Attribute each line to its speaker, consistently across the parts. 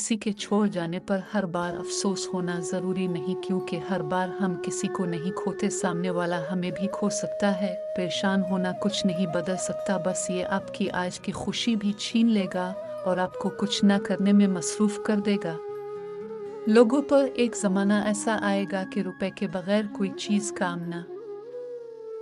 Speaker 1: किसी के छोड़ जाने पर हर बार अफसोस होना ज़रूरी नहीं, क्योंकि हर बार हम किसी को नहीं खोते सामने वाला हमें भी खो सकता है। परेशान होना कुछ नहीं बदल सकता, बस ये आपकी आज की खुशी भी छीन लेगा और आपको कुछ ना करने में मसरूफ़ कर देगा। लोगों पर एक ज़माना ऐसा आएगा कि रुपए के बगैर कोई चीज़ काम ना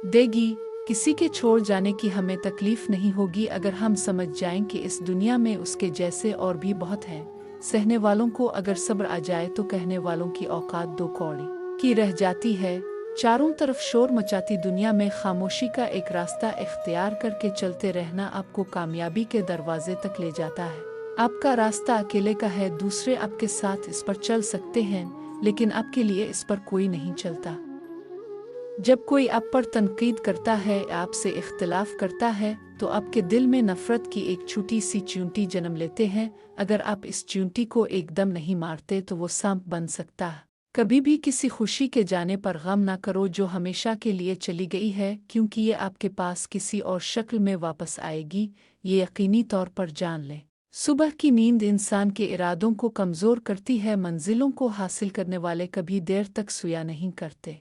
Speaker 1: देगी। किसी के छोड़ जाने की हमें तकलीफ नहीं होगी अगर हम समझ जाएं कि इस दुनिया में उसके जैसे और भी बहुत हैं। सहने वालों को अगर सब्र आ जाए तो कहने वालों की औकात दो कौड़ी की रह जाती है। चारों तरफ शोर मचाती दुनिया में खामोशी का एक रास्ता इख्तियार करके चलते रहना आपको कामयाबी के दरवाजे तक ले जाता है। आपका रास्ता अकेले का है, दूसरे आपके साथ इस पर चल सकते हैं, लेकिन आपके लिए इस पर कोई नहीं चलता। जब कोई आप पर तनकीद करता है, आपसे इख्तिलाफ करता है, तो आपके दिल में नफ़रत की एक छोटी सी चींटी जन्म लेते हैं। अगर आप इस चींटी को एकदम नहीं मारते तो वो सांप बन सकता है। कभी भी किसी खुशी के जाने पर गम ना करो जो हमेशा के लिए चली गई है, क्योंकि ये आपके पास किसी और शक्ल में वापस आएगी, ये यकीनी तौर पर जान लें। सुबह की नींद इंसान के इरादों को कमज़ोर करती है। मंजिलों को हासिल करने वाले कभी देर तक सोया नहीं करते।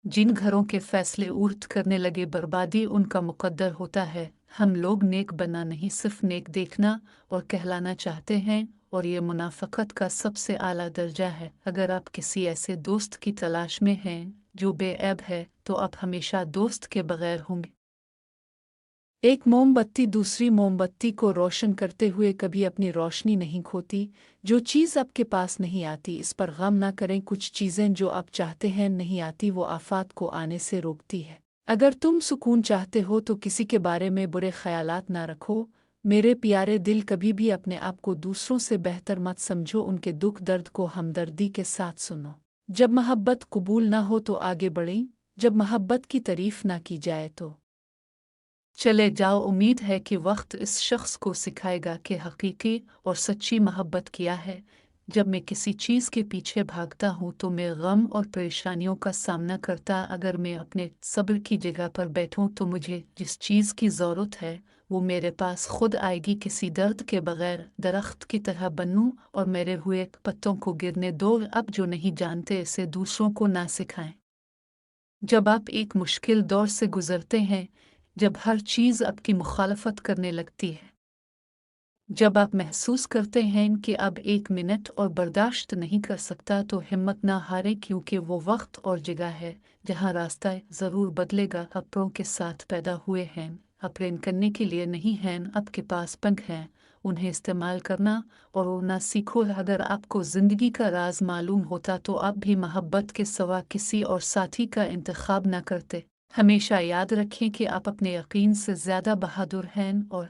Speaker 1: जिन घरों के फैसले उर्द करने लगे बर्बादी उनका मुकद्दर होता है। हम लोग नेक बनना नहीं, सिर्फ नेक देखना और कहलाना चाहते हैं, और ये मुनाफ़क़त का सबसे आला दर्जा है। अगर आप किसी ऐसे दोस्त की तलाश में हैं जो बेऐब है, तो आप हमेशा दोस्त के बगैर होंगे। एक मोमबत्ती दूसरी मोमबत्ती को रोशन करते हुए कभी अपनी रोशनी नहीं खोती। जो चीज़ आपके पास नहीं आती इस पर गम ना करें। कुछ चीज़ें जो आप चाहते हैं नहीं आती, वो आफात को आने से रोकती है। अगर तुम सुकून चाहते हो तो किसी के बारे में बुरे ख्यालात ना रखो। मेरे प्यारे दिल, कभी भी अपने आप को दूसरों से बेहतर मत समझो। उनके दुख दर्द को हमदर्दी के साथ सुनो। जब मोहब्बत कबूल ना हो तो आगे बढ़ें, जब मोहब्बत की तारीफ ना की जाए तो चले जाओ। उम्मीद है कि वक्त इस शख्स को सिखाएगा कि हकीकी और सच्ची मोहब्बत क्या है। जब मैं किसी चीज़ के पीछे भागता हूँ तो मैं गम और परेशानियों का सामना करता। अगर मैं अपने सब्र की जगह पर बैठूँ तो मुझे जिस चीज़ की ज़रूरत है वो मेरे पास खुद आएगी। किसी दर्द के बगैर दरख्त की तरह बनूं और मेरे हुए पत्तों को गिरने दो। अब जो नहीं जानते इसे दूसरों को ना सिखाएं। जब आप एक मुश्किल दौर से गुजरते हैं, जब हर चीज़ आपकी मुखालफत करने लगती है, जब आप महसूस करते हैं कि अब एक मिनट और बर्दाश्त नहीं कर सकता, तो हिम्मत ना हारें, क्योंकि वो वक्त और जगह है जहाँ रास्ता ज़रूर बदलेगा। अपनों के साथ पैदा हुए हैं, अपने करने के लिए नहीं हैं। आपके पास पंख हैं, उन्हें इस्तेमाल करना और उड़ना सीखो। अगर आपको ज़िंदगी का राज मालूम होता तो आप भी मोहब्बत के सिवा किसी और साथी का इंतखाब ना करते। हमेशा याद रखें कि आप अपने यकीन से ज़्यादा बहादुर हैं और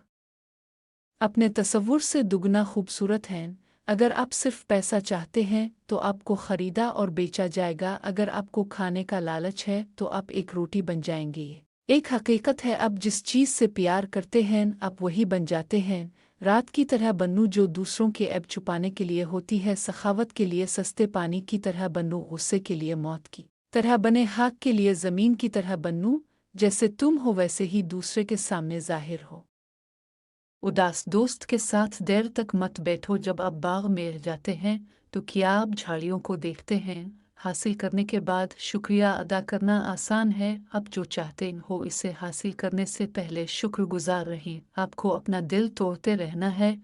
Speaker 1: अपने तसव्वुर से दुगना खूबसूरत हैं। अगर आप सिर्फ पैसा चाहते हैं तो आपको ख़रीदा और बेचा जाएगा। अगर आपको खाने का लालच है तो आप एक रोटी बन जाएंगे। एक हकीकत है, आप जिस चीज़ से प्यार करते हैं आप वही बन जाते हैं। रात की तरह बनूं जो दूसरों के ऐब छुपाने के लिए होती है, सखावत के लिए सस्ते पानी की तरह बनूं, गुस्से के लिए मौत की तरह बने, खाक के लिए ज़मीन की तरह बनूं। जैसे तुम हो वैसे ही दूसरे के सामने ज़ाहिर हो। उदास दोस्त के साथ देर तक मत बैठो। जब आप बाग में जाते हैं तो क्या आप झाड़ियों को देखते हैं? हासिल करने के बाद शुक्रिया अदा करना आसान है। आप जो चाहते हो इसे हासिल करने से पहले शुक्रगुजार रहें। आपको अपना दिल तोड़ते रहना है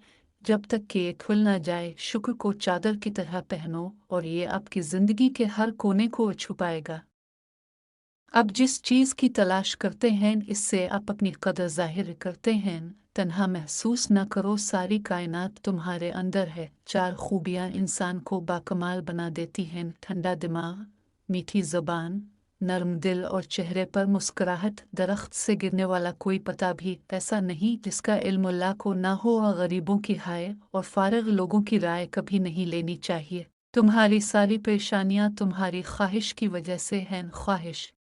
Speaker 1: जब तक कि ये खुल ना जाए। शुक्र को चादर की तरह पहनो और ये आपकी ज़िंदगी के हर कोने को छुपाएगा। आप जिस चीज़ की तलाश करते हैं इससे आप अपनी कदर जाहिर करते हैं। तन्हा महसूस न करो, सारी कायनात तुम्हारे अंदर है। चार खूबियाँ इंसान को बाकमाल बना देती हैं: ठंडा दिमाग, मीठी ज़बान, नर्म दिल और चेहरे पर मुस्कुराहट। दरख्त से गिरने वाला कोई पता भी ऐसा नहीं जिसका इल्म अल्लाह को ना हो। और गरीबों की हाय और फारिग लोगों की राय कभी नहीं लेनी चाहिए। तुम्हारी सारी परेशानियाँ तुम्हारी ख्वाहिश की वजह से हैं। ख्वाहिश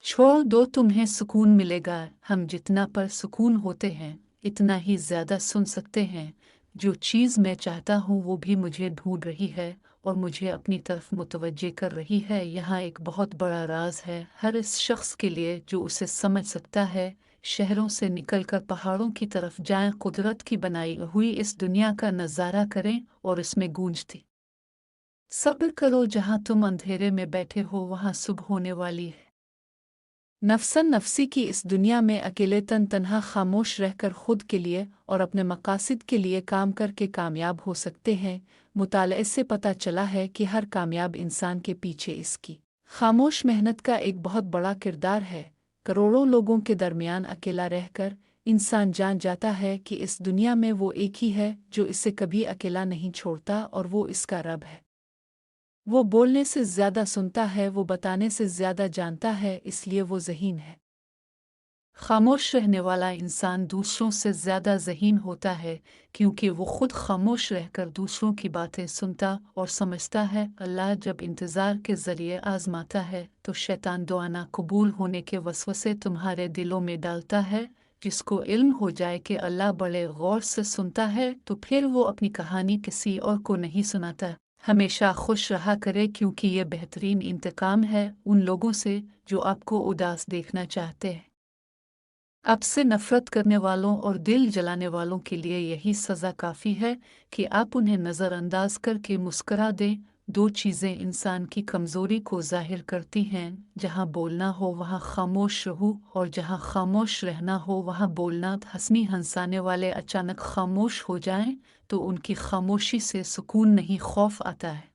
Speaker 1: छोड़ दो, तुम्हें सुकून मिलेगा। हम जितना पर सुकून होते हैं इतना ही ज़्यादा सुन सकते हैं। जो चीज़ मैं चाहता हूँ वो भी मुझे ढूंढ रही है और मुझे अपनी तरफ मुतवज्जे कर रही है। यहाँ एक बहुत बड़ा राज है हर इस शख्स के लिए जो उसे समझ सकता है। शहरों से निकलकर पहाड़ों की तरफ जाएं, कुदरत की बनाई हुई इस दुनिया का नज़ारा करें और इसमें गूंजती सब्र करो, जहां तुम अंधेरे में बैठे हो वहां सुबह होने वाली है। नफसन नफसी की इस दुनिया में अकेले तन्हा खामोश रहकर खुद के लिए और अपने मकासद के लिए काम करके कामयाब हो सकते हैं। मुताले से पता चला है कि हर कामयाब इंसान के पीछे इसकी खामोश मेहनत का एक बहुत बड़ा किरदार है। करोड़ों लोगों के दरमियान अकेला रहकर इंसान जान जाता है कि इस दुनिया में वो एक ही है जो इसे कभी अकेला नहीं छोड़ता, और वो इसका रब है। वो बोलने से ज़्यादा सुनता है, वो बताने से ज़्यादा जानता है, इसलिए वो ज़हीन है। खामोश रहने वाला इंसान दूसरों से ज़्यादा ज़हीन होता है, क्योंकि वो खुद खामोश रहकर दूसरों की बातें सुनता और समझता है। अल्लाह जब इंतज़ार के ज़रिए आज़माता है तो शैतान दुआना कबूल होने के वसवसे तुम्हारे दिलों में डालता है। जिसको इल्म हो जाए कि अल्लाह बड़े गौर से सुनता है तो फिर वो अपनी कहानी किसी और को नहीं सुनाता। हमेशा खुश रहा करे, क्योंकि ये बेहतरीन इंतकाम है उन लोगों से जो आपको उदास देखना चाहते हैं। आपसे नफरत करने वालों और दिल जलाने वालों के लिए यही सज़ा काफ़ी है कि आप उन्हें नज़रअंदाज करके मुस्करा दें। दो चीज़ें इंसान की कमज़ोरी को ज़ाहिर करती हैं, जहाँ बोलना हो वहाँ खामोश रहो, और जहाँ खामोश रहना हो वहाँ बोलना। हंसनी हंसाने वाले अचानक खामोश हो जाएं तो उनकी खामोशी से सुकून नहीं, खौफ आता है।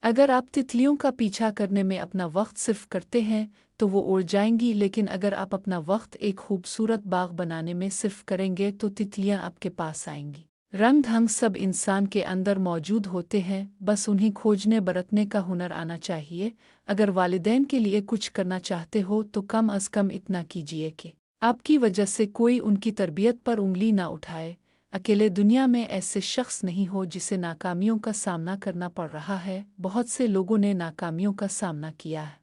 Speaker 1: अगर आप तितलियों का पीछा करने में अपना वक्त सिर्फ करते हैं तो वो उड़ जाएंगी, लेकिन अगर आप अपना वक्त एक खूबसूरत बाग बनाने में सिर्फ करेंगे तो तितलियां आपके पास आएंगी। रंग ढंग सब इंसान के अंदर मौजूद होते हैं, बस उन्हें खोजने बरतने का हुनर आना चाहिए। अगर वालिदैन के लिए कुछ करना चाहते हो तो कम अज़ कम इतना कीजिए कि आपकी वजह से कोई उनकी तरबियत पर उंगली ना उठाए। अकेले दुनिया में ऐसे शख्स नहीं हो जिसे नाकामियों का सामना करना पड़ रहा है। बहुत से लोगों ने नाकामियों का सामना किया है।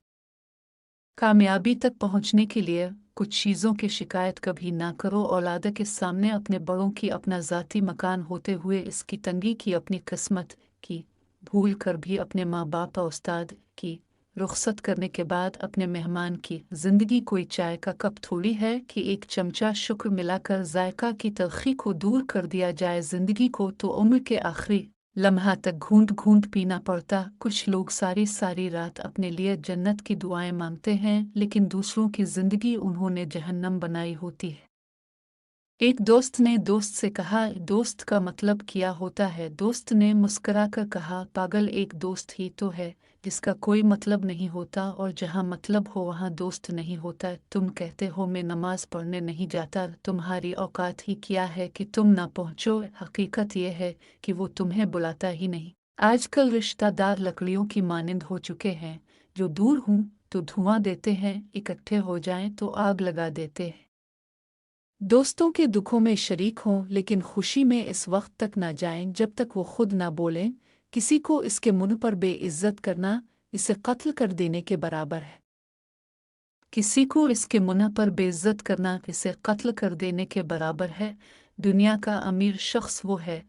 Speaker 1: कामयाबी तक पहुंचने के लिए कुछ चीज़ों की शिकायत कभी ना करो। औलाद के सामने अपने बड़ों की अपना ज़ाती मकान होते हुए इसकी तंगी की अपनी किस्मत की भूल कर भी अपने माँ बाप और उस्ताद की रुखसत करने के बाद अपने मेहमान की ज़िंदगी कोई चाय का कप थोड़ी है कि एक चमचा शुक्र मिलाकर जायका की तलखी को दूर कर दिया जाए। ज़िंदगी को तो उम्र के आखिरी लम्हा तक घूंट घूंट पीना पड़ता। कुछ लोग सारी सारी रात अपने लिए जन्नत की दुआएं मांगते हैं, लेकिन दूसरों की ज़िंदगी उन्होंने जहन्नम बनाई होती है। एक दोस्त ने दोस्त से कहा, दोस्त का मतलब क्या होता है? दोस्त ने मुस्कुराकर कहा, पागल, एक दोस्त ही तो है जिसका कोई मतलब नहीं होता, और जहाँ मतलब हो वहाँ दोस्त नहीं होता। तुम कहते हो मैं नमाज पढ़ने नहीं जाता, तुम्हारी औकात ही क्या है कि तुम ना पहुँचो। हकीकत यह है कि वो तुम्हें बुलाता ही नहीं। आजकल रिश्तेदार लकड़ियों की मानिंद हो चुके हैं, जो दूर हों तो धुआं देते हैं, इकट्ठे हो जाएं तो आग लगा देते हैं। दोस्तों के दुखों में शरीक हों, लेकिन खुशी में इस वक्त तक ना जाएं जब तक वो खुद ना बोलें। किसी को इसके मुंह पर बेइज्जत करना इसे कत्ल कर देने के बराबर है। किसी को इसके मुंह पर बेइज्जत करना इसे कत्ल कर देने के बराबर है। दुनिया का अमीर शख्स वो है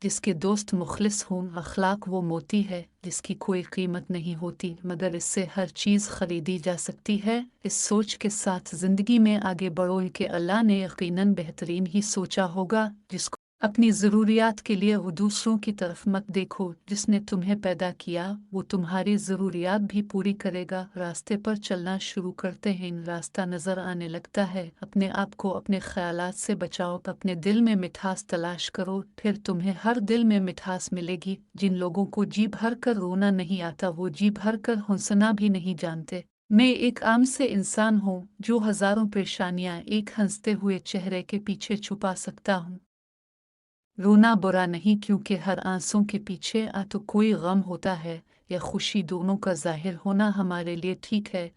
Speaker 1: जिसके दोस्त मुखलिस हों। अखलाक वो मोती है जिसकी कोई कीमत नहीं होती, मगर इससे हर चीज़ खरीदी जा सकती है। इस सोच के साथ ज़िंदगी में आगे बढ़ो कि अल्लाह ने यकीनन बेहतरीन ही सोचा होगा। जिसको अपनी ज़रूरियात के लिए वो दूसरों की तरफ मत देखो। जिसने तुम्हें पैदा किया वो तुम्हारी ज़रूरियात भी पूरी करेगा। रास्ते पर चलना शुरू करते हैं रास्ता नज़र आने लगता है। अपने आप को अपने ख्यालात से बचाओ, अपने दिल में मिठास तलाश करो, फिर तुम्हें हर दिल में मिठास मिलेगी। जिन लोगों को जी भर कर रोना नहीं आता वो जी भर कर हंसना भी नहीं जानते। मैं एक आम से इंसान हूँ जो हज़ारों परेशानियाँ एक हंसते हुए चेहरे के पीछे छुपा सकता हूँ। रोना बुरा नहीं, क्योंकि हर आंसू के पीछे तो कोई गम होता है या खुशी, दोनों का जाहिर होना हमारे लिए ठीक है।